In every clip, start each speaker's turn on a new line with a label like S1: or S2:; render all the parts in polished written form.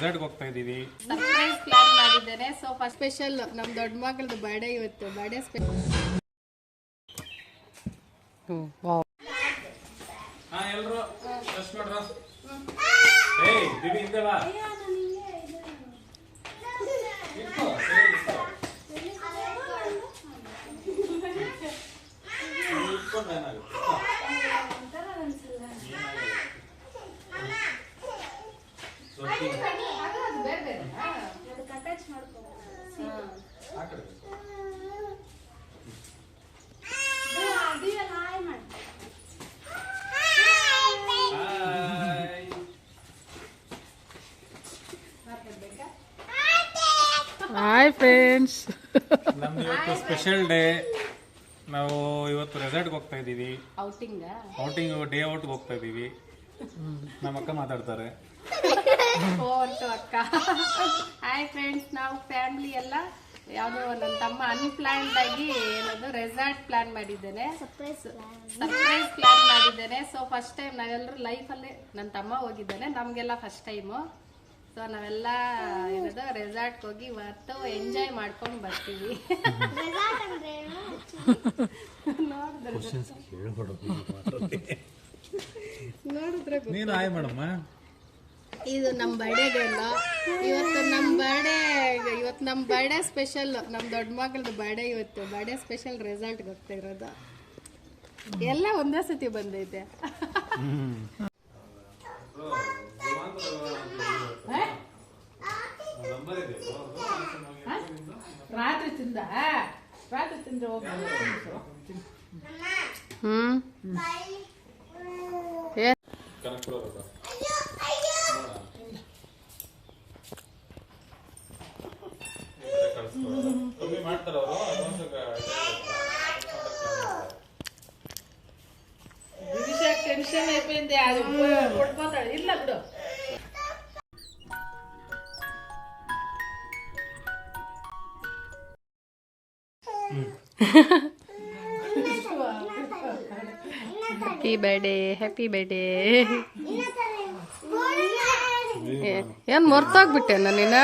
S1: ರೆಸಾರ್ಟ್ಗೆ ಹೋಗ್ತಾ ಇದೀವಿ.
S2: ಸರ್ಪ್ರೈಸ್ ಪ್ಲಾನ್ ಮಾಡಿದ್ದೇನೆ. ಸೊ ಫಸ್ಟ್ ಸ್ಪೆಷಲ್ ನಮ್ಮ ದೊಡ್ಡ ಮಗಳದು ಬರ್ಡೇ ಇವತ್ತು. Birthday special.
S1: ಎಲ್ಲರೂ ಟೆಸ್ಟ್ ಮಾಡ್ರ. ಏಯ್ ದಿವಿ ಹಿಂದೆ ಬಾ.
S2: ಹಾಯ್ ಫ್ರೆಂಡ್ಸ್,
S1: ನಮ್ದು ಇವತ್ತು ಸ್ಪೆಷಲ್ ಡೇ. ನಾವು ಇವತ್ತು ರೆಸಾರ್ಟ್ಗೆ ಹೋಗ್ತಾ ಇದ್ದೀವಿ. ಔಟಿಂಗ್ ಡೇ ಔಟ್ಗೆ ಹೋಗ್ತಾ ಇದ್ದೀವಿ. ನಮ್ಮ ಅಕ್ಕ ಮಾತಾಡ್ತಾರೆ.
S2: ಅಕ್ಕ ಹಾಯ್ ಫ್ರೆಂಡ್ಸ್, ನಾವು ಫ್ಯಾಮಿಲಿ ಎಲ್ಲ ಯಾವುದೋ ನನ್ನ ತಮ್ಮ ಅನ್ಪ್ಲಾನ್ಡ್ ಆಗಿ ಏನದು ರೆಸಾರ್ಟ್ ಪ್ಲಾನ್ ಮಾಡಿದ್ದೇನೆ. ಸರ್ಪ್ರೈಸ್ ಪ್ಲಾನ್ ಮಾಡಿದ್ದೇನೆ. ಸೊ ಫಸ್ಟ್ ಟೈಮ್ ನಾವೆಲ್ಲರೂ ಲೈಫಲ್ಲಿ ನನ್ನ ತಮ್ಮ ಹೋಗಿದ್ದಾನೆ, ನಮಗೆಲ್ಲ ಫಸ್ಟ್ ಟೈಮು. ಸೊ ನಾವೆಲ್ಲ ಏನದು ರೆಸಾರ್ಟ್ಗೆ ಹೋಗಿ ಇವತ್ತು ಎಂಜಾಯ್ ಮಾಡ್ಕೊಂಡು ಬರ್ತೀವಿ. ನೋಡಿದ್ರೆ
S1: ನೀನು ಆಯ್ ಮಾಡಮ್ಮ.
S2: ಇದು ನಮ್ಮ ಬರ್ಡೇಗೆ ಅಲ್ಲ, ಇವತ್ತು ನಮ್ಮ ಬರ್ಡೇ ಸ್ಪೆಷಲ್. ನಮ್ಮ ದೊಡ್ಡ ಮಗಳದು ಬರ್ಡೇ ಇವತ್ತು. ಬರ್ಡೇ ಸ್ಪೆಷಲ್ ರೆಸಾರ್ಟ್ಗೆ ಹೋಗ್ತಾ ಇರೋದು. ಎಲ್ಲ ಒಂದೇ ಸತಿ ಬಂದೈತೆ. ರಾತ್ರಿ ತಿಂದ್ರೆ టెన్షన్ అయిపోయింది. అది కొట్టుకోతాడు. ఇల్లు అప్పుడు ಹ್ಯಾಪಿ ಬರ್ಡೇ. ಏನ್ ಮರ್ತೋಗ್ಬಿಟ್ಟೆ ನೀನ?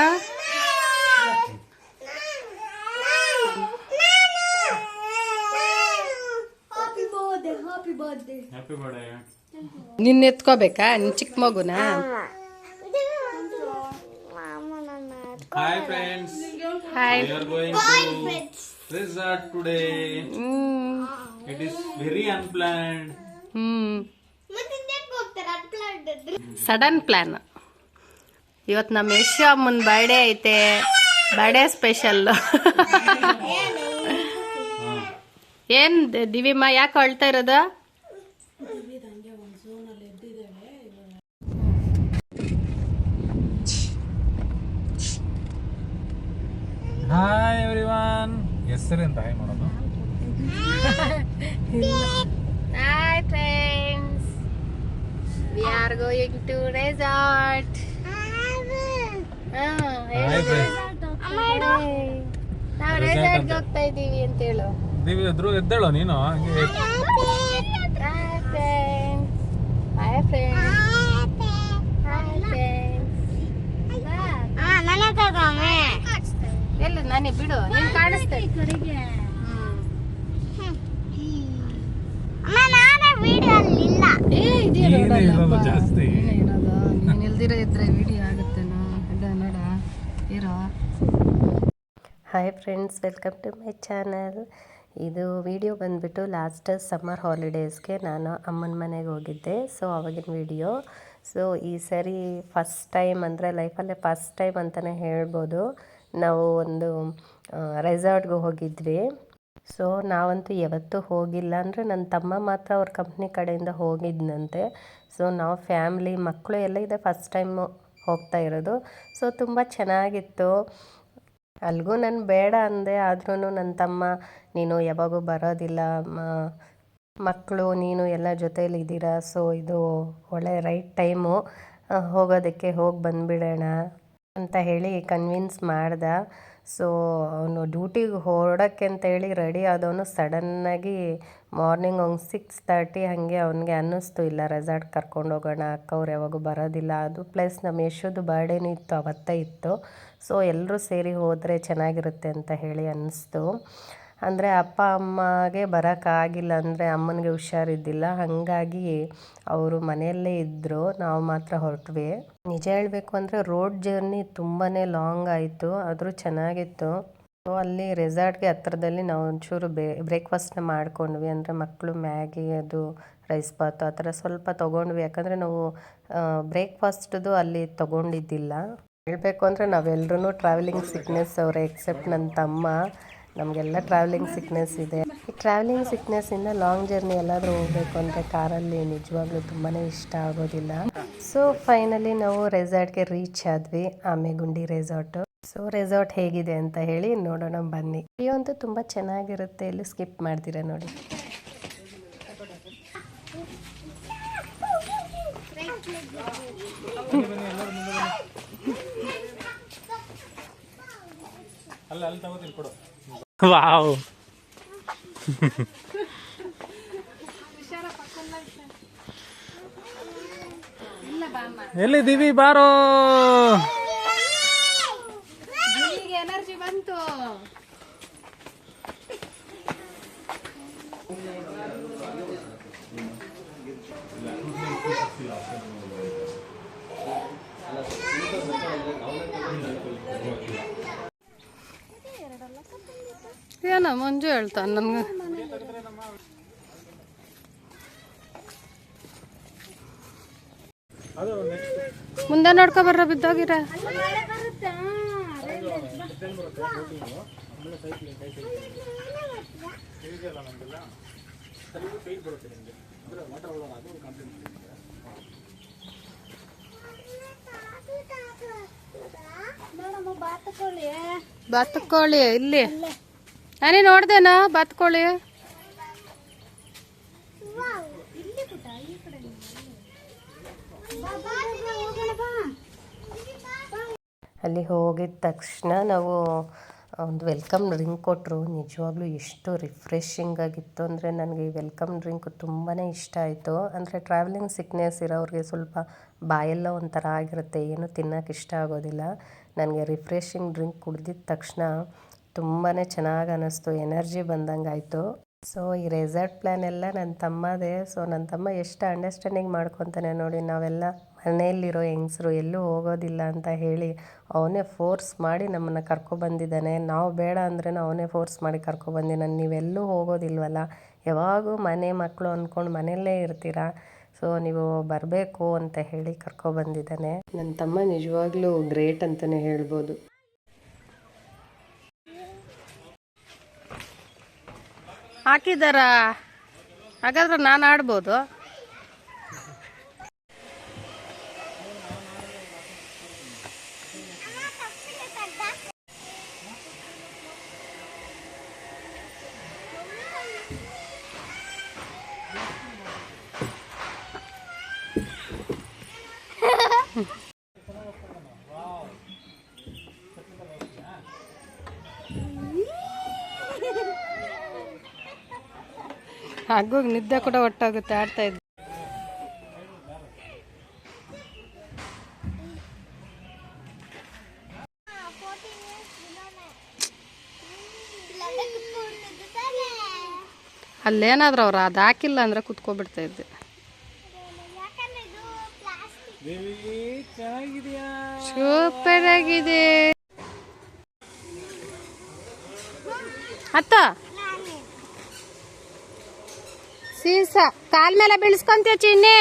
S2: ನಿನ್ನ ಎತ್ಕೋಬೇಕಾ ನಿನ್ ಚಿಕ್ಕ ಮಗುನ?
S1: Hi friends.
S2: Hi.
S1: We are going to resort today. It is very unplanned.
S2: Sudden plan. ಇವತ್ತು ನಮ್ಮ ಯಶು ಅಮ್ಮನ ಬರ್ಡೇ ಐತೆ. Birthday special. ಏನ್ ದಿವಿಮ್ಮ ಯಾಕೆ ಅಳ್ತಾ ಇರೋದು?
S1: Hi everyone. ಹೆಸರೆಂತ ಹಾಯ್ ಮಾಡೋದು?
S2: Hi friends, we are going to resort. ನಾವು ರೆಸಾರ್ಟ್ಗೆ ಹೋಗ್ತಾ ಇದ್ದೀವಿ ಅಂತ ಹೇಳು.
S1: ದಿವಿ ಎದ್ದೇಳೋ ನೀನು.
S2: ಎಲ್ಲ ನಾನೇ ಬಿಡು, ನೀನ್ ಕಾಣಿಸ್ತಾ
S1: ಜಾಸ್ತಿ
S2: ನೀನ್ ಇಲ್ದಿರ ಇದ್ರೆ ವಿಡಿಯೋ ಆಗುತ್ತೇನೋ. ನೋಡ ಇರೋ.
S3: Hi friends, welcome to my channel. ಇದು ವಿಡಿಯೋ ಬಂದುಬಿಟ್ಟು ಲಾಸ್ಟ್ ಸಮ್ಮರ್ ಹಾಲಿಡೇಸ್ಗೆ ನಾನು ಅಮ್ಮನ ಮನೆಗೆ ಹೋಗಿದ್ದೆ. ಸೊ ಆವಾಗಿನ ವಿಡಿಯೋ. ಸೊ ಈ ಸರಿ ಫಸ್ಟ್ ಟೈಮ್ ಅಂದರೆ ಲೈಫಲ್ಲೇ ಫಸ್ಟ್ ಟೈಮ್ ಅಂತಲೇ ಹೇಳ್ಬೋದು, ನಾವು ಒಂದು ರೆಸಾರ್ಟ್ಗೆ ಹೋಗಿದ್ವಿ. ಸೊ ನಾವಂತೂ ಯಾವತ್ತೂ ಹೋಗಿಲ್ಲ. ಅಂದರೆ ನನ್ನ ತಮ್ಮ ಮಾತ್ರ ಅವ್ರ ಕಂಪ್ನಿ ಕಡೆಯಿಂದ ಹೋಗಿದ್ನಂತೆ. ಸೊ ನಾವು ಫ್ಯಾಮ್ಲಿ ಮಕ್ಕಳು ಎಲ್ಲ ಇದೆ ಫಸ್ಟ್ ಟೈಮ್ ಹೋಗ್ತಾ ಇರೋದು. ಸೊ ತುಂಬ ಚೆನ್ನಾಗಿತ್ತು. ಅಲ್ಲಿಗೂ ನಾನು ಬೇಡ ಅಂದೆ, ಆದ್ರೂ ನನ್ನ ತಮ್ಮ ನೀನು ಯಾವಾಗೂ ಬರೋದಿಲ್ಲ, ಮಕ್ಕಳು ನೀನು ಎಲ್ಲ ಜೊತೇಲಿದ್ದೀರಾ, ಸೊ ಇದು ಒಳ್ಳೆ ರೈಟ್ ಟೈಮು, ಹೋಗೋದಕ್ಕೆ ಹೋಗಿ ಬಂದುಬಿಡೋಣ ಅಂತ ಹೇಳಿ ಕನ್ವಿನ್ಸ್ ಮಾಡ್ದೆ. ಸೊ ಅವನು ಡ್ಯೂಟಿಗೆ ಹೊರಡೋಕ್ಕೆ ಅಂತೇಳಿ ರೆಡಿ ಆದವನು ಸಡನ್ನಾಗಿ ಮಾರ್ನಿಂಗ್ ಒಂದು 6:30 ಹಾಗೆ ಅವನಿಗೆ ಅನ್ನಿಸ್ತು ಇಲ್ಲ ರೆಸಾರ್ಟ್ ಕರ್ಕೊಂಡು ಹೋಗೋಣ, ಅಕ್ಕವ್ರು ಯಾವಾಗೂ ಬರೋದಿಲ್ಲ. ಅದು ಪ್ಲಸ್ ನಮ್ಮ ಯಶೋದು ಬರ್ಡೇನೂ ಇತ್ತು, ಅವತ್ತೇ ಇತ್ತು. ಸೊ ಎಲ್ಲರೂ ಸೇರಿ ಹೋದರೆ ಚೆನ್ನಾಗಿರುತ್ತೆ ಅಂತ ಹೇಳಿ ಅನ್ನಿಸ್ತು. ಅಂದರೆ ಅಪ್ಪ ಅಮ್ಮಗೆ ಬರೋಕ್ಕಾಗಿಲ್ಲ, ಅಂದರೆ ಅಮ್ಮನಿಗೆ ಹುಷಾರಿದ್ದಿಲ್ಲ, ಹಾಗಾಗಿ ಅವರು ಮನೆಯಲ್ಲೇ ಇದ್ದರು, ನಾವು ಮಾತ್ರ ಹೊರಟ್ವಿ. ನಿಜ ಹೇಳಬೇಕು ಅಂದರೆ ರೋಡ್ ಜರ್ನಿ ತುಂಬಾ ಲಾಂಗ್ ಆಯಿತು, ಆದರೂ ಚೆನ್ನಾಗಿತ್ತು. ಸೊ ಅಲ್ಲಿ ರೆಸಾರ್ಟ್ಗೆ ಹತ್ರದಲ್ಲಿ ನಾವು ಒಂಚೂರು ಬ್ರೇಕ್ಫಾಸ್ಟ್ನ ಮಾಡ್ಕೊಂಡ್ವಿ. ಅಂದರೆ ಮಕ್ಕಳು ಮ್ಯಾಗಿ, ಅದು ರೈಸ್ ಬಾತು ಆ ಥರ ಸ್ವಲ್ಪ ತೊಗೊಂಡ್ವಿ, ಯಾಕಂದರೆ ನಾವು ಬ್ರೇಕ್ಫಾಸ್ಟ್ದು ಅಲ್ಲಿ ತೊಗೊಂಡಿದ್ದಿಲ್ಲ. ಹೇಳಬೇಕು ಅಂದರೆ ನಾವೆಲ್ಲರೂ ಟ್ರಾವೆಲಿಂಗ್ ಸಿಕ್ನೆಸ್ ಅವರೇ, ಎಕ್ಸೆಪ್ಟ್ ನನ್ನ ತಮ್ಮ. ನಮಗೆಲ್ಲ ಟ್ರಾವೆಲಿಂಗ್ ಸಿಕ್ನೆಸ್ ಇದೆ. ಈ ಟ್ರಾವೆಲಿಂಗ್ ಸಿಕ್ನೆಸ್ಸಿಂದ ಲಾಂಗ್ ಜರ್ನಿ ಎಲ್ಲಾದರೂ ಹೋಗಬೇಕು ಅಂದರೆ ಕಾರಲ್ಲಿ ನಿಜವಾಗ್ಲೂ ತುಂಬಾ ಇಷ್ಟ ಆಗೋದಿಲ್ಲ. ಸೊ ಫೈನಲಿ ನಾವು ರೆಸಾರ್ಟ್ಗೆ ರೀಚ್ ಆದ್ವಿ, ಆಮೆಗುಂಡಿ ರೆಸಾರ್ಟು. ಸೊ ರೆಸಾರ್ಟ್ ಹೇಗಿದೆ ಅಂತ ಹೇಳಿ ನೋಡೋಣ ಬನ್ನಿ. ವಿಡಿಯೋ ಅಂತೂ ತುಂಬ ಚೆನ್ನಾಗಿರುತ್ತೆ, ಎಲ್ಲೂ ಸ್ಕಿಪ್ ಮಾಡ್ತೀರಾ ನೋಡಿ.
S1: ಅಲ್ಲಿ ತಗೋತೀನಿ ಕೊಡು.
S4: ವಾವ್ ಎಲ್ಲಿದ್ದೀವಿ ಬಾರೋ.
S2: ಎನರ್ಜಿ ಬಂತು. ಏನ ಮಂಜು ಹೇಳ್ತಾನೆ ನನ್ಗೆ. ಮುಂದೆ ನೋಡ್ಕೊ ಬರ್ರ, ಬಿದ್ದೋಗಿರ. ಬಾತುಕೋಳಿ ಇಲ್ಲಿ ನಾನೇ ನೋಡ್ದೇನಾ ಬಾತುಕೋಳಿ.
S3: ಅಲ್ಲಿ ಹೋಗಿದ ತಕ್ಷಣ ನಾವು ಒಂದು ವೆಲ್ಕಮ್ ಡ್ರಿಂಕ್ ಕೊಟ್ಟರು. ನಿಜವಾಗ್ಲೂ ಎಷ್ಟು ರಿಫ್ರೆಶಿಂಗ್ ಆಗಿತ್ತು ಅಂದರೆ ನನಗೆ ಈ ವೆಲ್ಕಮ್ ಡ್ರಿಂಕ್ ತುಂಬಾ ಇಷ್ಟ ಆಯಿತು. ಅಂದರೆ ಟ್ರಾವೆಲಿಂಗ್ ಸಿಕ್ನೆಸ್ ಇರೋರಿಗೆ ಸ್ವಲ್ಪ ಬಾಯೆಲ್ಲ ಒಂಥರ ಆಗಿರುತ್ತೆ, ಏನು ತಿನ್ನೋಕೆ ಇಷ್ಟ ಆಗೋದಿಲ್ಲ. ನನಗೆ ರಿಫ್ರೆಶಿಂಗ್ ಡ್ರಿಂಕ್ ಕುಡ್ದಿದ್ದ ತಕ್ಷಣ ತುಂಬಾ ಚೆನ್ನಾಗಿ ಅನ್ನಿಸ್ತು, ಎನರ್ಜಿ ಬಂದಂಗೆ ಆಯಿತು. ಸೊ ಈ ರೆಸಾರ್ಟ್ ಪ್ಲ್ಯಾನ್ ಎಲ್ಲ ನನ್ನ ತಮ್ಮದೇ. ಸೊ ನನ್ನ ತಮ್ಮ ಎಷ್ಟು ಅಂಡರ್ಸ್ಟ್ಯಾಂಡಿಂಗ್ ಮಾಡ್ಕೊತಾನೆ ನೋಡಿ. ನಾವೆಲ್ಲ ಮನೆಯಲ್ಲಿರೋ ಹೆಂಗಸರು ಎಲ್ಲೂ ಹೋಗೋದಿಲ್ಲ ಅಂತ ಹೇಳಿ ಅವನೇ ಫೋರ್ಸ್ ಮಾಡಿ ನಮ್ಮನ್ನು ಕರ್ಕೊಬಂದಿದ್ದಾನೆ. ನಾವು ಬೇಡ ಅಂದ್ರೂ ಅವನೇ ಫೋರ್ಸ್ ಮಾಡಿ ಕರ್ಕೊಬಂದಿದ್ದಾನೆ. ನೀವೆಲ್ಲೂ ಹೋಗೋದಿಲ್ವಲ್ಲ, ಯಾವಾಗೂ ಮನೆ ಮಕ್ಕಳು ಅಂದ್ಕೊಂಡು ಮನೆಯಲ್ಲೇ ಇರ್ತೀರಾ, ಸೊ ನೀವು ಬರಬೇಕು ಅಂತ ಹೇಳಿ ಕರ್ಕೊಬಂದಿದ್ದಾನೆ. ನನ್ನ ತಮ್ಮ ನಿಜವಾಗ್ಲೂ ಗ್ರೇಟ್ ಅಂತಲೇ ಹೇಳ್ಬೋದು.
S2: ಹಾಕಿದಾರ, ಹಾಗಾದ್ರೆ ನಾನು ಆಡ್ಬೋದು. ಆಗೋಗಿ ನಿದ್ದೆ ಕೂಡ ಒಟ್ಟಾಗುತ್ತೆ, ಆಡ್ತಾ ಇದ್ದೆ. ಅಲ್ಲೇನಾದ್ರೂ ಅವ್ರು ಅದು ಹಾಕಿಲ್ಲ ಅಂದ್ರೆ ಕುತ್ಕೊಬಿಡ್ತಾ ಇದ್ದೆ. ಸೂಪರ್ ಆಗಿದೆ ಅತ್ತ. ಸೀಸ ಕಾಲ್ ಮೇಲೆ ಬೀಳ್ಸ್ಕೊಂತೀಯ ಚಿನ್ನಿ.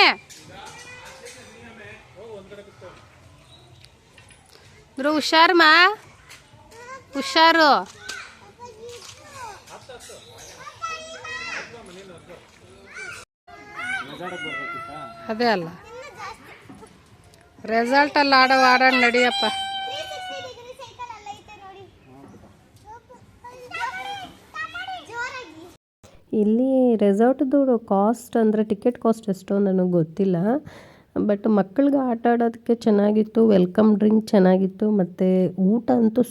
S2: ಹುಷಾರಮ್ಮ, ಹುಷಾರು. ಅದೇ ಅಲ್ಲ ರೆಸಾರ್ಟಲ್ಲಿ ಆಡೋಣ ನಡಿಯಪ್ಪ.
S3: ಇಲ್ಲಿ ರೆಸಾರ್ಟ್ದು ಕಾಸ್ಟ್ ಅಂದರೆ ಟಿಕೆಟ್ ಕಾಸ್ಟ್ ಎಷ್ಟೋ ನನಗೆ ಗೊತ್ತಿಲ್ಲ, ಬಟ್ ಮಕ್ಕಳಿಗೆ ಆಟ ಆಡೋದಕ್ಕೆ ಚೆನ್ನಾಗಿತ್ತು, ವೆಲ್ಕಮ್ ಡ್ರಿಂಕ್ ಚೆನ್ನಾಗಿತ್ತು, ಮತ್ತು ಊಟ ಅಂತೂ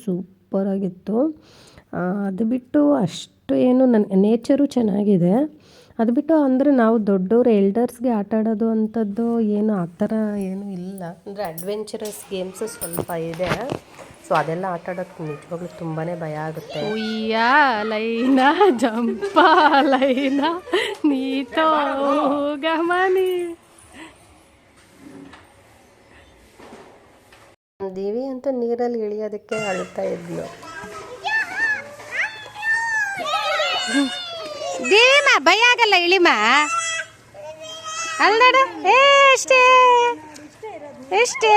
S3: ಸೂಪರಾಗಿತ್ತು. ಅದು ಬಿಟ್ಟು ಅಷ್ಟು ಏನು ನನ್ನ ನೇಚರು ಚೆನ್ನಾಗಿದೆ. ಅದು ಬಿಟ್ಟು ಅಂದರೆ ನಾವು ದೊಡ್ಡವರು ಎಲ್ಡರ್ಸ್ಗೆ ಆಟ ಆಡೋದು ಅಂಥದ್ದು ಏನು ಆ ಥರ ಏನೂ ಇಲ್ಲ. ಅಂದರೆ ಅಡ್ವೆಂಚರಸ್ ಗೇಮ್ಸು ಸ್ವಲ್ಪ ಇದೆ. ಸೊ ಅದೆಲ್ಲ ಆಟ ಆಡೋಕ್ಕೆ ನಿಜವಾಗ್ಲೂ ತುಂಬಾ ಭಯ ಆಗುತ್ತೆ.
S2: ಉಯ್ಯಾಲೈನ ಜಂಪಾಲೈನ ನೀತೋ ಗಮನಿ.
S3: ದೇವಿ ಅಂತೂ ನೀರಲ್ಲಿ ಇಳಿಯೋದಕ್ಕೆ ಅಳ್ತಾ ಇದ್ಲು.
S2: ದೇವಿಮ ಭಯ ಆಗಲ್ಲ ಇಳಿಮ ಅಲ್ಲ ಎಷ್ಟೇ ಎಷ್ಟೇ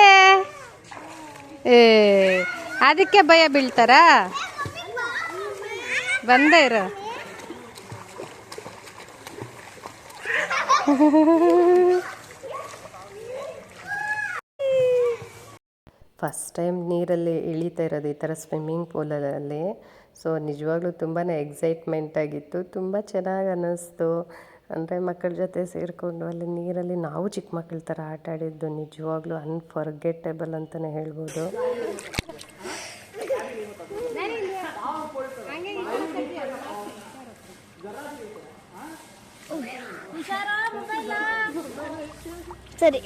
S2: ಅದಕ್ಕೆ ಭಯ ಬೀಳ್ತಾರ. ಬಂದ ಇರು.
S3: ಫಸ್ಟ್ ಟೈಮ್ ನೀರಲ್ಲಿ ಇಳಿತಾ ಇರೋದು ಈ ಥರ ಸ್ವಿಮ್ಮಿಂಗ್ ಪೂಲಲ್ಲಿ. ಸೊ ನಿಜವಾಗ್ಲೂ ತುಂಬಾ ಎಕ್ಸೈಟ್ಮೆಂಟ್ ಆಗಿತ್ತು, ತುಂಬ ಚೆನ್ನಾಗಿ ಅನ್ನಿಸ್ತು. ಅಂದರೆ ಮಕ್ಕಳ ಜೊತೆ ಸೇರಿಕೊಂಡು ಅಲ್ಲಿ ನೀರಲ್ಲಿ ನಾವು ಚಿಕ್ಕ ಮಕ್ಕಳ ಥರ ಆಟ ಆಡಿದ್ದು ನಿಜವಾಗ್ಲೂ ಅನ್ಫರ್ಗೆಟೇಬಲ್ ಅಂತಲೇ ಹೇಳ್ಬೋದು.
S4: ಸರಿ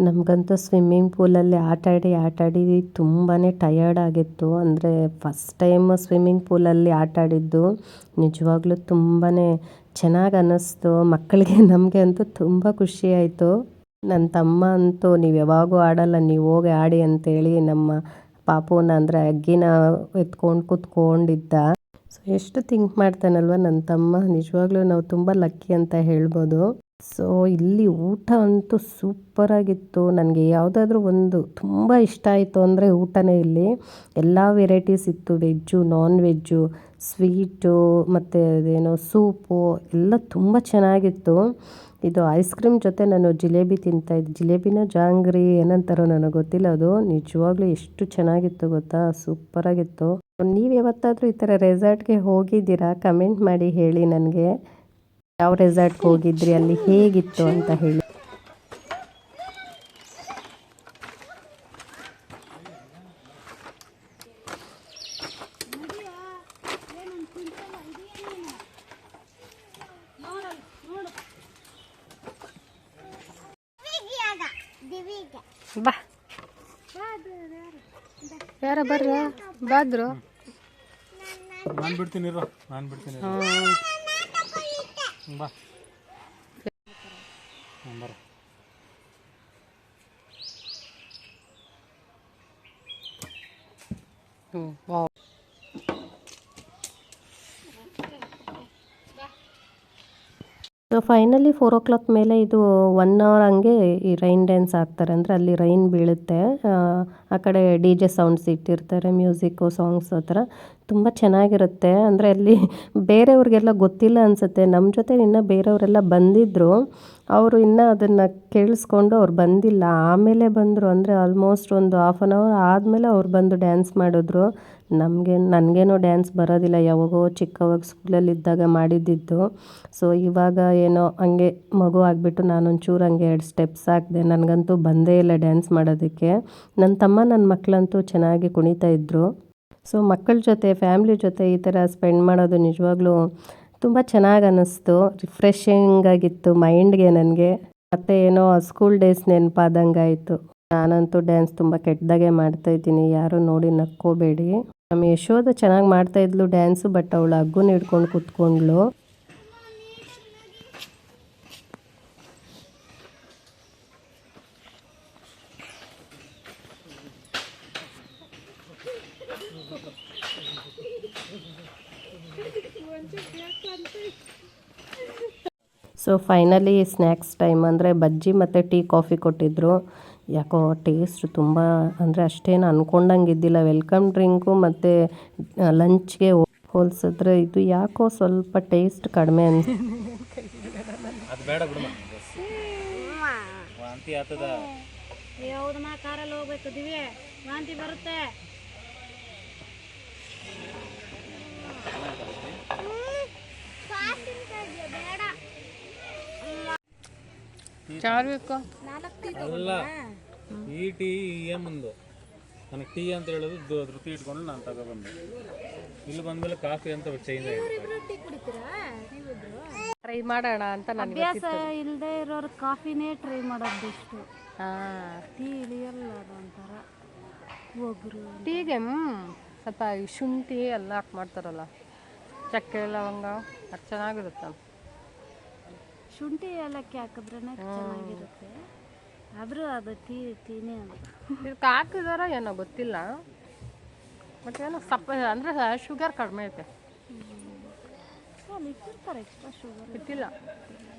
S3: ನಮಗಂತೂ ಸ್ವಿಮ್ಮಿಂಗ್ ಪೂಲಲ್ಲಿ ಆಟ ಆಡಿ ತುಂಬಾ ಟಯರ್ಡ್ ಆಗಿತ್ತು. ಅಂದರೆ ಫಸ್ಟ್ ಟೈಮ್ ಸ್ವಿಮ್ಮಿಂಗ್ ಪೂಲಲ್ಲಿ ಆಟ ಆಡಿದ್ದು ನಿಜವಾಗ್ಲೂ ತುಂಬಾ ಚೆನ್ನಾಗಿ ಅನ್ನಿಸ್ತು. ಮಕ್ಕಳಿಗೆ ನಮಗೆ ಅಂತೂ ತುಂಬ ಖುಷಿ ಆಯಿತು. ನನ್ನ ತಮ್ಮ ಅಂತೂ ನೀವು ಯಾವಾಗೂ ಆಡಲ್ಲ, ನೀವು ಹೋಗಿ ಆಡಿ ಅಂತೇಳಿ ನಮ್ಮ ಪಾಪುನ ಅಂದರೆ ಅಗ್ಗಿನ ಎತ್ಕೊಂಡು ಕೂತ್ಕೊಂಡಿದ್ದ. ಸೊ ಎಷ್ಟು ಥಿಂಕ್ ಮಾಡ್ತಾನಲ್ವ ನನ್ನ ತಮ್ಮ. ನಿಜವಾಗ್ಲೂ ನಾವು ತುಂಬ ಲಕ್ಕಿ ಅಂತ ಹೇಳ್ಬೋದು. ಸೊ ಇಲ್ಲಿ ಊಟ ಅಂತೂ ಸೂಪರಾಗಿತ್ತು. ನನಗೆ ಯಾವುದಾದ್ರೂ ಒಂದು ತುಂಬ ಇಷ್ಟ ಆಯಿತು ಅಂದರೆ ಊಟನೇ. ಇಲ್ಲಿ ಎಲ್ಲ ವೆರೈಟೀಸ್ ಇತ್ತು, ವೆಜ್ಜು ನಾನ್ ವೆಜ್ಜು ಸ್ವೀಟು ಮತ್ತು ಅದೇನೋ ಸೂಪು ಎಲ್ಲ ತುಂಬ ಚೆನ್ನಾಗಿತ್ತು. ಇದು ಐಸ್ ಕ್ರೀಮ್ ಜೊತೆ ನಾನು ಜಿಲೇಬಿ ತಿಂತಾಯಿದ್ದೆ. ಜಿಲೇಬಿನ ಜಾಂಗ್ರಿ ಏನಂತಾರೋ ನನಗೆ ಗೊತ್ತಿಲ್ಲ. ಅದು ನಿಜವಾಗ್ಲೂ ಎಷ್ಟು ಚೆನ್ನಾಗಿತ್ತು ಗೊತ್ತಾ, ಸೂಪರಾಗಿತ್ತು. ನೀವು ಯಾವತ್ತಾದರೂ ಈ ಥರ ರೆಸಾರ್ಟ್ಗೆ ಹೋಗಿದ್ದೀರಾ? ಕಮೆಂಟ್ ಮಾಡಿ ಹೇಳಿ ನನಗೆ, ಯಾವ ರೆಸಾರ್ಟ್ಗೆ ಹೋಗಿದ್ರಿ, ಅಲ್ಲಿ ಹೇಗಿತ್ತು ಅಂತ ಹೇಳಿ.
S2: ಬಾ ಯಾರ ಬರ್ರ ಬಾದ್ರು
S1: ನಾನು ಬಿಡ್ತೀನಿ ಬಾ ಬರ.
S3: ಸೊ ಫೈನಲಿ 4 o'clock ಮೇಲೆ ಇದು 1 hour ಹಂಗೆ ಈ ರೈನ್ ಡ್ಯಾನ್ಸ್ ಆಗ್ತಾರೆ. ಅಂದರೆ ಅಲ್ಲಿ ರೈನ್ ಬೀಳುತ್ತೆ, ಆ ಕಡೆ DJ ಸೌಂಡ್ಸ್ ಇಟ್ಟಿರ್ತಾರೆ, ಮ್ಯೂಸಿಕ್ಕು ಸಾಂಗ್ಸ್ ಆ ಥರ ತುಂಬ ಚೆನ್ನಾಗಿರುತ್ತೆ. ಅಂದರೆ ಅಲ್ಲಿ ಬೇರೆಯವ್ರಿಗೆಲ್ಲ ಗೊತ್ತಿಲ್ಲ ಅನಿಸುತ್ತೆ. ನಮ್ಮ ಜೊತೆ ಇನ್ನೂ ಬೇರೆಯವರೆಲ್ಲ ಬಂದಿದ್ದರು, ಅವರು ಇನ್ನೂ ಅದನ್ನು ಕೇಳಿಸ್ಕೊಂಡು ಅವ್ರು ಬಂದಿಲ್ಲ, ಆಮೇಲೆ ಬಂದರು. ಅಂದರೆ ಆಲ್ಮೋಸ್ಟ್ ಒಂದು 1/2 hour ಆದಮೇಲೆ ಅವ್ರು ಬಂದು ಡ್ಯಾನ್ಸ್ ಮಾಡಿದ್ರು. ನನಗೇನೋ ಡ್ಯಾನ್ಸ್ ಬರೋದಿಲ್ಲ, ಯಾವಾಗೋ ಚಿಕ್ಕವಾಗ ಸ್ಕೂಲಲ್ಲಿದ್ದಾಗ ಮಾಡಿದ್ದಿದ್ದು. ಸೊ ಇವಾಗ ಏನೋ ಹಂಗೆ ಮಗು ಆಗಿಬಿಟ್ಟು ನಾನೊಂಚೂರು ಹಂಗೆ 2 ಸ್ಟೆಪ್ಸ್ ಹಾಕಿದೆ. ನನಗಂತೂ ಬಂದೇ ಇಲ್ಲ ಡ್ಯಾನ್ಸ್ ಮಾಡೋದಕ್ಕೆ. ನನ್ನ ತಮ್ಮ ನನ್ನ ಮಕ್ಕಳಂತೂ ಚೆನ್ನಾಗಿ ಕುಣಿತಾ ಇದ್ದರು. ಸೊ ಮಕ್ಕಳ ಜೊತೆ ಫ್ಯಾಮ್ಲಿ ಜೊತೆ ಈ ಥರ ಸ್ಪೆಂಡ್ ಮಾಡೋದು ನಿಜವಾಗ್ಲೂ ತುಂಬ ಚೆನ್ನಾಗಿ ಅನ್ನಿಸ್ತು. ರಿಫ್ರೆಶಿಂಗ್ ಆಗಿತ್ತು ಮೈಂಡ್ಗೆ ನನಗೆ. ಮತ್ತು ಏನೋ ಸ್ಕೂಲ್ ಡೇಸ್ ನೆನಪಾದಂಗೆ ಆಯಿತು. ನಾನಂತೂ ಡ್ಯಾನ್ಸ್ ತುಂಬ ಕೆಟ್ಟದಾಗೆ ಮಾಡ್ತಾಯಿದ್ದೀನಿ, ಯಾರೂ ನೋಡಿ ನಕ್ಕೋಬೇಡಿ. ನಮ್ಮ ಯಶೋಧ ಚೆನ್ನಾಗಿ ಮಾಡ್ತಾಯಿದ್ಲು ಡ್ಯಾನ್ಸು, ಬಟ್ ಅವಳು ಹಗ್ಗುನ ಹಿಡ್ಕೊಂಡು ಕೂತ್ಕೊಂಡ್ಳು. ಸೊ ಫೈನಲಿ ಸ್ನ್ಯಾಕ್ಸ್ ಟೈಮ್ ಅಂದರೆ ಬಜ್ಜಿ ಮತ್ತು ಟೀ ಕಾಫಿ ಕೊಟ್ಟಿದ್ದರು. ಯಾಕೋ ಟೇಸ್ಟ್ ತುಂಬ ಅಂದರೆ ಅಷ್ಟೇನು ಅಂದ್ಕೊಂಡಂಗೆ ಇದ್ದಿಲ್ಲ. ವೆಲ್ಕಮ್ ಡ್ರಿಂಕು ಮತ್ತು ಲಂಚ್ಗೆ ಹೋಲಿಸಿದ್ರೆ ಇದು ಯಾಕೋ ಸ್ವಲ್ಪ ಟೇಸ್ಟ್ ಕಡಿಮೆ
S1: ಅದು ಬೇಡ ಬಿಡು ವಾಂತಿ ಆಗ್ತದ.
S4: ಯಾವ್ದಮ್ಮ ಕಾರಲ್ಲಿ ಹೋಗ್ಬೇಕು ದಿವ್ಯ ವಾಂತಿ ಬರುತ್ತೆ.
S2: ಚಾರ್ಬೇಕು
S1: ಅಲ್ಲ ಈ ಟೀ ಏಮಂದು ನನಗೆ ಟೀ ಅಂತ ಹೇಳೋದು ಧೃತಿ ಇಟ್ಕೊಂಡು ನಾನು ತಗೊಬಂದೆ. ಇಲ್ಲಿ ಬಂದಮೇಲೆ ಕಾಫಿ ಅಂತ ಚೇಂಜ್ ಆಗಿದೆ.
S2: ಟ್ರೈ ಮಾಡೋಣ ಅಂತ ನನಗೆ
S4: ಅಭ್ಯಾಸ ಇಲ್ಲದೆ ಇರೋರು ಕಾಫಿನೇ ಟ್ರೈ ಮಾಡೋದು ಬೆಸ್ಟು. ಟೀ ಇಳಿಯಲ್ಲ ಅದು ಒಂಥರ ಒಬ್ಬರು
S2: ಟೀಗೆ ಸ್ವಲ್ಪ ಈ ಶುಂಠಿ ಎಲ್ಲ ಹಾಕಿ ಮಾಡ್ತಾರಲ್ಲ, ಚಕ್ಕೆ ಲವಂಗ, ಅದು ಚೆನ್ನಾಗಿರುತ್ತೆ.
S4: ಶುಂಠಿ ಏಲಕ್ಕಿ ಹಾಕಿದ್ರೇ ಚೆನ್ನಾಗಿರುತ್ತೆ. ಆದರೂ ಅದು ಟೀನೇ ಅದು.
S2: ಇದಕ್ಕೆ ಹಾಕಿದಾರ ಏನೋ ಗೊತ್ತಿಲ್ಲ, ಬಟ್ ಏನೋ ಸಪ್ಪ ಅಂದರೆ ಶುಗರ್ ಕಡಿಮೆ ಐತೆ.
S4: ಅಲ್ಲಿ ಇಟ್ಟಿರ್ತಾರೆ ಎಕ್ಸ್ಟ್ರಾ ಶುಗರ್.
S2: ಇಟ್ಟಿಲ್ಲ,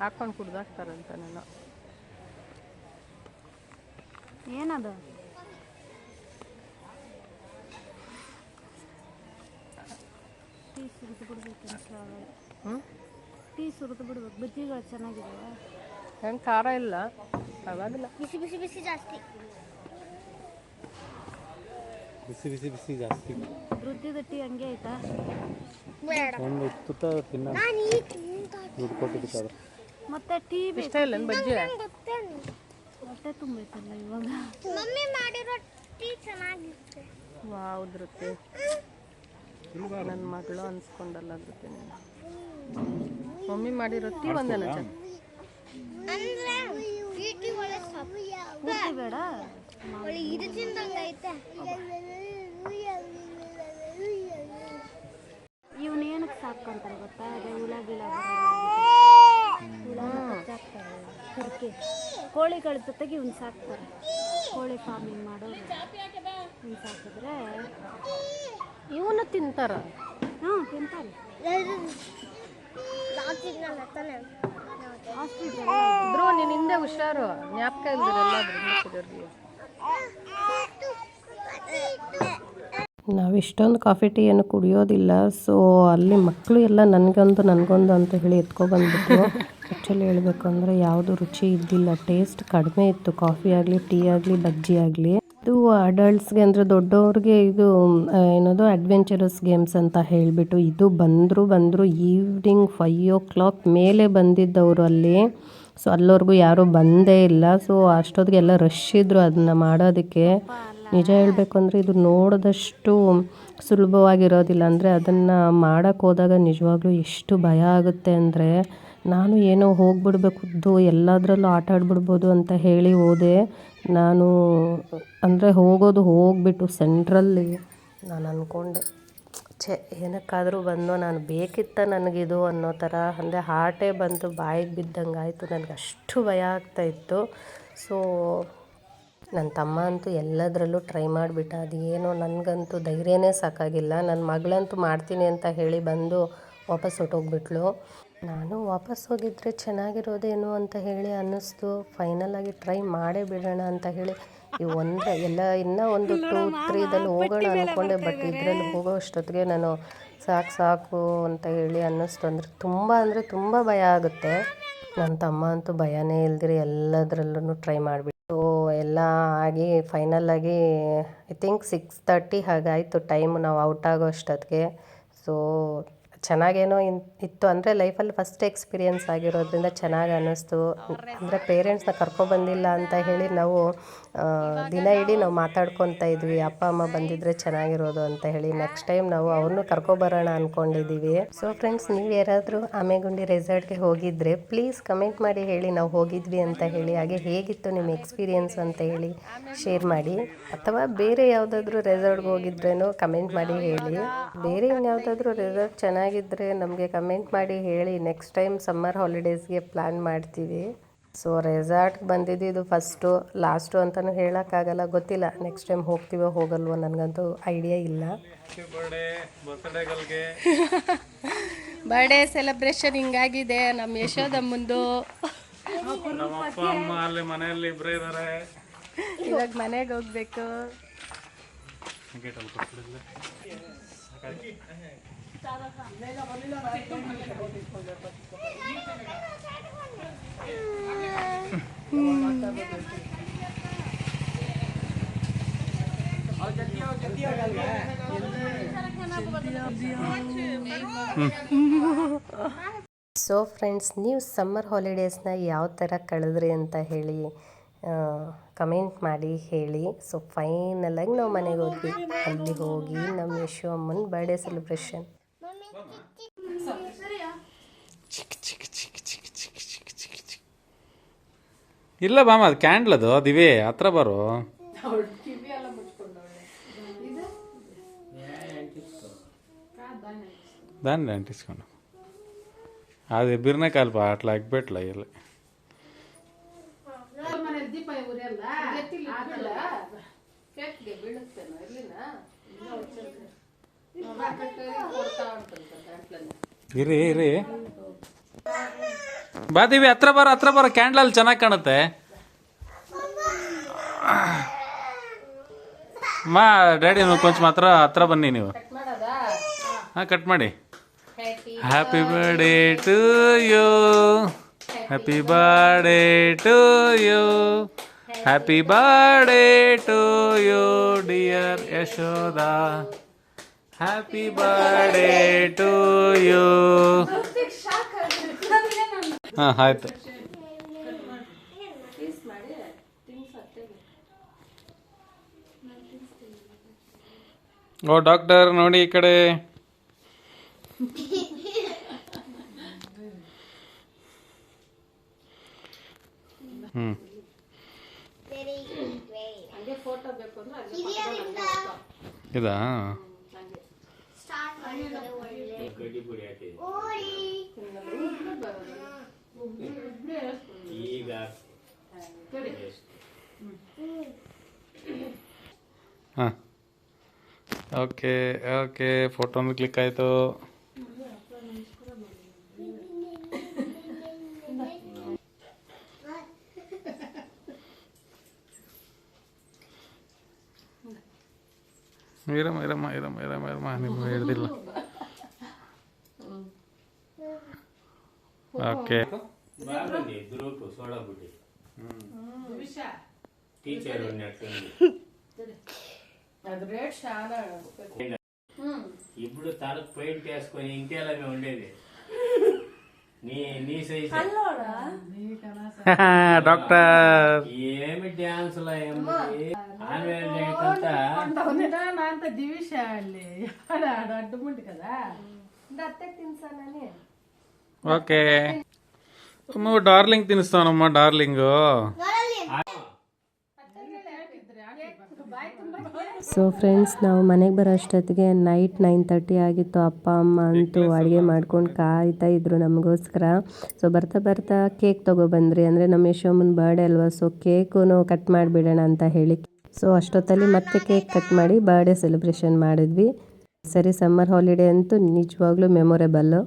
S2: ಹಾಕ್ಕೊಂಡು ಕುಡ್ದಾಕ್ತಾರಂತ ನಾನು.
S4: ಏನದು ಟೀ ಸುರಿದು ಬಿಡ್ಬೇಕು. ಟೀ ಸುರಿದು ಬಿಡ್ಬೇಕು. ಬಜ್ಜಿಗಳು ಚೆನ್ನಾಗಿದಾವೆ.
S2: ಹೆಂಗೆ ಖಾರ ಇಲ್ಲ, ಪರವಾಗಿಲ್ಲ.
S4: ಬಿಸಿ ಬಿಸಿ ಬಿಸಿ ಜಾಸ್ತಿ.
S1: ಬಿಸಿ ಬಿಸಿ ಬಿಸಿ ಜಾಸ್ತಿ.
S4: ವೃದ್ಧಿದ ಟೀ ಹಂಗೆ ಆಯ್ತಾ?
S1: ಒಂದು ತುತ್ತ ತಿನ್ನ ದುಡ್ಡು ಕೊಟ್ಟಿದ್ದಕ್ಕೆ
S4: ಮತ್ತೆ ಟೀ
S2: ಇಷ್ಟ ಇಲ್ಲ ಬಜ್ಜಿ.
S4: ಹೊಟ್ಟೆ ತುಂಬೈತಲ್ಲ ಇವಾಗ.
S5: ಮಮ್ಮಿ ಮಾಡಿರೋ ಟೀ ಚೆನ್ನಾಗಿರುತ್ತೆ.
S2: ವಾವ್ ಧೃತಿ, ನನ್ನ ಮಗಳು ಅನ್ಸ್ಕೊಂಡಲ್ಲ ಧೃತಿ. ನೀನು ಮಮ್ಮಿ ಮಾಡಿರೋ ಟೀ ಒಂದೇನ
S5: ಅಂದ್ರೆ ಈ ಟೀ ಒಳ್ಳೆ
S4: ಪೂರ್ತಿ ಬೇಡ.
S5: ಒಳ್ಳೆ ಇದು ತಿಂದಂಗೈತೆ.
S4: ಇವನೇನಕ್ಕೆ ಸಾಕೊಂತಾರೆ ಗೊತ್ತಾ? ಅದೇ ಹುಳ ಗಿಳ ಹುಳ ಕಚ್ಚಾಕ್ತಾರೆ. ಕರ್ಕೆ ಕೋಳಿಗಳ ಜೊತೆಗೆ ಇವ್ನು ಸಾಕ್ತಾರೆ. ಕೋಳಿ ಫಾರ್ಮಿಂಗ್ ಮಾಡೋರು ಇವ್ನು ಸಾಕಿದ್ರೆ
S2: ಇವನು ತಿಂತಾರ.
S4: ತಿಂತಾರೆ.
S5: ನಾವು ತಿನ್ನಲ್ಲ ತಾನೆ.
S2: ಇದ್ರು ನೀನು ಹಿಂದೆ ಹುಷಾರು, ಜ್ಞಾಪಕ ಇಲ್ದಿರಲ್ಲ.
S3: ನಾವು ಇಷ್ಟೊಂದು ಕಾಫಿ ಟೀ ಏನು ಕುಡಿಯೋದಿಲ್ಲ. ಸೊ ಅಲ್ಲಿ ಮಕ್ಕಳು ಎಲ್ಲ ನನಗೊಂದು ಅಂತ ಹೇಳಿ ಎತ್ಕೊಬಂದ್ಬಿಟ್ಟು. ಆ್ಯಕ್ಚುಲಿ ಹೇಳಬೇಕು ಅಂದರೆ ಯಾವುದು ರುಚಿ ಇದ್ದಿಲ್ಲ, ಟೇಸ್ಟ್ ಕಡಿಮೆ ಇತ್ತು. ಕಾಫಿ ಆಗಲಿ, ಟೀ ಆಗಲಿ, ಬಜ್ಜಿ ಆಗಲಿ. ಇದು ಅಡಲ್ಟ್ಸ್ಗೆ ಅಂದರೆ ದೊಡ್ಡವ್ರಿಗೆ ಇದು ಏನದು ಅಡ್ವೆಂಚರಸ್ ಗೇಮ್ಸ್ ಅಂತ ಹೇಳಿಬಿಟ್ಟು ಇದು ಬಂದರು ಈವ್ನಿಂಗ್ 5 o'clock ಮೇಲೆ ಬಂದಿದ್ದವರು ಅಲ್ಲಿ. ಸೊ ಅಲ್ಲಿವರೆಗೂ ಯಾರೂ ಬಂದೇ ಇಲ್ಲ. ಸೊ ಅಷ್ಟೊತ್ತಿಗೆ ಎಲ್ಲ ರಶ್ ಇದ್ದರು ಅದನ್ನು ಮಾಡೋದಕ್ಕೆ. ನಿಜ ಹೇಳಬೇಕು ಅಂದರೆ ಇದು ನೋಡಿದಷ್ಟು ಸುಲಭವಾಗಿರೋದಿಲ್ಲ. ಅಂದರೆ ಅದನ್ನು ಮಾಡೋಕ್ಕೆ ಹೋದಾಗ ನಿಜವಾಗ್ಲೂ ಎಷ್ಟು ಭಯ ಆಗುತ್ತೆ ಅಂದರೆ, ನಾನು ಏನೋ ಹೋಗ್ಬಿಡ್ಬೇಕು, ಎಲ್ಲದರಲ್ಲೂ ಆಟ ಆಡ್ಬಿಡ್ಬೋದು ಅಂತ ಹೇಳಿ ಹೋದೆ. ನಾನು ಅಂದರೆ ಹೋಗ್ಬಿಟ್ಟು ಸೆಂಟ್ರಲ್ಲಿ ನಾನು ಅಂದ್ಕೊಂಡೆ, ಏನಕ್ಕಾದರೂ ಬಂದೋ, ನಾನು ಬೇಕಿತ್ತ ನನಗಿದು ಅನ್ನೋ ಥರ. ಅಂದರೆ ಹಾರ್ಟೇ ಬಂದು ಬಾಯಿಗೆ ಬಿದ್ದಂಗೆ ಆಯಿತು. ನನಗೆ ಅಷ್ಟು ಭಯ ಆಗ್ತಾಯಿತ್ತು. ಸೊ ನನ್ನ ತಮ್ಮ ಅಂತೂ ಎಲ್ಲದರಲ್ಲೂ ಟ್ರೈ ಮಾಡಿಬಿಟ್ಟ. ಅದೇನೋ ನನಗಂತೂ ಧೈರ್ಯನೇ ಸಾಕಾಗಿಲ್ಲ. ನನ್ನ ಮಗಳಂತೂ ಮಾಡ್ತೀನಿ ಅಂತ ಹೇಳಿ ಬಂದು ವಾಪಸ್ ಹೊಟ್ಟೋಗ್ಬಿಟ್ಲು. ನಾನು ವಾಪಸ್ ಹೋಗಿದ್ರೆ ಚೆನ್ನಾಗಿರೋದೇನು ಅಂತ ಹೇಳಿ ಅನ್ನಿಸ್ತು. ಫೈನಲಾಗಿ ಟ್ರೈ ಮಾಡೇ ಬಿಡೋಣ ಅಂತ ಹೇಳಿ ಇನ್ನೂ ಒಂದು 2-3ದಲ್ಲಿ ಹೋಗೋಣ ಅಂದ್ಕೊಂಡೆ. ಬಟ್ ಇದರಲ್ಲಿ ಹೋಗೋ ಅಷ್ಟೊತ್ತಿಗೆ ನಾನು ಸಾಕು ಅಂತ ಹೇಳಿ ಅನ್ನಿಸ್ತು. ಅಂದರೆ ತುಂಬ ಭಯ ಆಗುತ್ತೆ. ನನ್ನ ತಮ್ಮ ಅಂತೂ ಭಯನೇ ಇಲ್ದಿರಿ ಎಲ್ಲದರಲ್ಲೂ ಟ್ರೈ ಮಾಡಿಬಿಟ್ಟು ಎಲ್ಲ ಆಗಿ ಫೈನಲಾಗಿ ಐ ಥಿಂಕ್ 6:30 ಹಾಗಾಯಿತು ಟೈಮು ನಾವು ಔಟ್ ಆಗೋ ಅಷ್ಟೊತ್ತಿಗೆ. ಸೊ ಚೆನ್ನಾಗೇನೋ ಇತ್ತು. ಅಂದರೆ ಲೈಫಲ್ಲಿ ಫಸ್ಟ್ ಎಕ್ಸ್ಪೀರಿಯೆನ್ಸ್ ಆಗಿರೋದ್ರಿಂದ ಚೆನ್ನಾಗಿ ಅನ್ನಿಸ್ತು. ಅಂದರೆ ಪೇರೆಂಟ್ಸ್ನ ಕರ್ಕೊಬಂದಿಲ್ಲ ಅಂತ ಹೇಳಿ ನಾವು ದಿನ ಇಡೀ ನಾವು ಮಾತಾಡ್ಕೊತಾ ಇದ್ವಿ, ಅಪ್ಪ ಅಮ್ಮ ಬಂದಿದ್ರೆ ಚೆನ್ನಾಗಿರೋದು ಅಂತ ಹೇಳಿ. ನೆಕ್ಸ್ಟ್ ಟೈಮ್ ನಾವು ಅವ್ರನ್ನೂ ಕರ್ಕೊಬರೋಣ ಅಂದ್ಕೊಂಡಿದ್ದೀವಿ. ಸೊ ಫ್ರೆಂಡ್ಸ್, ನೀವು ಯಾರಾದರೂ ಆಮೆಗುಂಡಿ ರೆಸಾರ್ಟ್ಗೆ ಹೋಗಿದ್ದರೆ ಪ್ಲೀಸ್ ಕಮೆಂಟ್ ಮಾಡಿ ಹೇಳಿ ನಾವು ಹೋಗಿದ್ವಿ ಅಂತ ಹೇಳಿ. ಹಾಗೆ ಹೇಗಿತ್ತು ನಿಮ್ಮ ಎಕ್ಸ್ಪೀರಿಯೆನ್ಸ್ ಅಂತ ಹೇಳಿ ಶೇರ್ ಮಾಡಿ. ಅಥವಾ ಬೇರೆ ಯಾವುದಾದ್ರೂ ರೆಸಾರ್ಟ್ಗೆ ಹೋಗಿದ್ರೇನೋ ಕಮೆಂಟ್ ಮಾಡಿ ಹೇಳಿ. ಬೇರೆ ಇನ್ಯಾವುದಾದ್ರೂ ರೆಸಾರ್ಟ್ ಚೆನ್ನಾಗಿದ್ದರೆ ನಮಗೆ ಕಮೆಂಟ್ ಮಾಡಿ ಹೇಳಿ. ನೆಕ್ಸ್ಟ್ ಟೈಮ್ ಸಮ್ಮರ್ ಹಾಲಿಡೇಸ್ಗೆ ಪ್ಲ್ಯಾನ್ ಮಾಡ್ತೀವಿ. ಸೊ ರೆಸಾರ್ಟ್ಗೆ ಬಂದಿದ್ದು ಫಸ್ಟು ಲಾಸ್ಟು ಅಂತಲೂ ಹೇಳೋಕ್ಕಾಗಲ್ಲ, ಗೊತ್ತಿಲ್ಲ ನೆಕ್ಸ್ಟ್ ಟೈಮ್ ಹೋಗ್ತೀವೋ ಹೋಗಲ್ವೋ, ನನಗಂತೂ ಐಡಿಯಾ ಇಲ್ಲ.
S2: ಬರ್ಡೇ ಸೆಲೆಬ್ರೇಷನ್ ಹಿಂಗಾಗಿದೆ ನಮ್ಮ ಯಶೋದಮ್ಮಂದು.
S1: ನಮ್ಮ ಅಪ್ಪ ಅಮ್ಮ ಅಲ್ಲಿ ಮನೆಯಲ್ಲಿ ಇಬ್ಬರೇ ಇದ್ದಾರೆ.
S2: ಇವಾಗ ಮನೆಗೆ ಹೋಗ್ಬೇಕು.
S3: ಸೊ ಫ್ರೆಂಡ್ಸ್, ನೀವು ಸಮ್ಮರ್ ಹಾಲಿಡೇಸ್ನ ಯಾವ ಥರ ಕಳೆದ್ರಿ ಅಂತ ಹೇಳಿ ಕಮೆಂಟ್ ಮಾಡಿ ಹೇಳಿ. ಸೊ ಫೈನಲಾಗಿ ನಾವು ಮನೆಗೆ ಹೋದ್ವಿ. ಅಲ್ಲಿ ಹೋಗಿ ನಮ್ಮ ಯಶು ಅಮ್ಮನ ಬರ್ಡೇ ಸೆಲೆಬ್ರೇಷನ್.
S1: ಇಲ್ಲ ಬಾಮ, ಅದು ಕ್ಯಾಂಡ್ಲ್ ಅದು ಅದಿವೆ ಹತ್ರ ಬರೋ. దాన్ని అంటించుకోండి. అది బిర్నే కాలిపా అట్లా ఎగ్బెట్లా వెళ్ళి ಇರಿ ಇರಿ ಬಾದಿವಿ ಹತ್ರ ಬರೋ ಕ್ಯಾಂಡಲ್ ಚೆನ್ನಾಗಿ ಕಾಣುತ್ತೆ. ಮಾ ಡ್ಯಾಡಿ ಕೊಂಚ ಹತ್ರ ಬನ್ನಿ ನೀವು. ಹಾಂ, ಕಟ್ ಮಾಡಿ. Happy birthday to you, happy birthday to you, happy birthday to you dear Yashoda, happy birthday to you. ಹಾಂ, ಆಯ್ತು. ಓ ಡಾಕ್ಟರ್ ನೋಡಿ ಈ ಕಡೆ. ಇದಾ ಹಾಂ, ಓಕೆ ಓಕೆ. ಫೋಟೋನು ಕ್ಲಿಕ್ ಆಯಿತು. ಇರಮ್ಮ ನಿಮ್ಗೆ ಹಿಡ್ದಿಲ್ಲ. ಓಕೆ.
S6: ఇప్పుడు తలకు పెయింట్ వేసుకొని ఇంకేలా మేము ఉండేది. నీ సైజ్
S1: డాక్టర్
S6: ఏమి డ్యాన్స్ లో ఏమి ఆన్యువల్ డే అంతా
S2: ಅಂತ ದಿವಿಷ ಅಲ್ಲಿ ಅಡ್ಡಮುಂಟು కదా ಅತ್ತೆ ತಿನ್ಸಾನని.
S1: ఓకే. నువ్వు డార్లింగ్ తినిస్తానమ్మా, డార్లింగ్.
S3: ಸೊ ಫ್ರೆಂಡ್ಸ್, ನಾವು ಮನೆಗೆ ಬರೋ ಅಷ್ಟೊತ್ತಿಗೆ ನೈಟ್ 9:30 ಆಗಿತ್ತು. ಅಪ್ಪ ಅಮ್ಮ ಅಂತೂ ಅಡುಗೆ ಮಾಡ್ಕೊಂಡು ಕಾಯ್ತಾ ಇದ್ರು ನಮಗೋಸ್ಕರ. ಸೊ ಬರ್ತಾ ಕೇಕ್ ತೊಗೊಬಂದ್ರಿ. ಅಂದರೆ ನಮ್ಮ ಯಶೋಮ್ಮನ ಬರ್ಡೇ ಅಲ್ವಾ, ಸೊ ಕೇಕು ಕಟ್ ಮಾಡಿಬಿಡೋಣ ಅಂತ ಹೇಳಿ. ಸೊ ಅಷ್ಟೊತ್ತಲ್ಲಿ ಮತ್ತೆ ಕೇಕ್ ಕಟ್ ಮಾಡಿ ಬರ್ಡೇ ಸೆಲೆಬ್ರೇಷನ್ ಮಾಡಿದ್ವಿ. ಸರಿ, ಸಮ್ಮರ್ ಹಾಲಿಡೇ ಅಂತೂ ನಿಜವಾಗ್ಲೂ ಮೆಮೊರೇಬಲ್ಲು.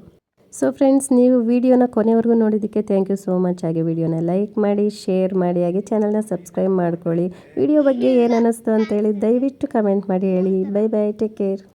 S3: ಸೊ ಫ್ರೆಂಡ್ಸ್, ನೀವು ವಿಡಿಯೋನ ಕೊನೆವರೆಗೂ ನೋಡಿದ್ದಕ್ಕೆ ಥ್ಯಾಂಕ್ ಯು ಸೋ ಮಚ್. ಹಾಗೆ ವಿಡಿಯೋನ ಲೈಕ್ ಮಾಡಿ, ಶೇರ್ ಮಾಡಿ, ಹಾಗೆ ಚಾನಲ್ನ ಸಬ್ಸ್ಕ್ರೈಬ್ ಮಾಡ್ಕೊಳ್ಳಿ. ವಿಡಿಯೋ ಬಗ್ಗೆ ಏನು ಅನ್ನಿಸ್ತು ಅಂತೇಳಿ ದಯವಿಟ್ಟು ಕಮೆಂಟ್ ಮಾಡಿ ಹೇಳಿ. Bye bye, take care.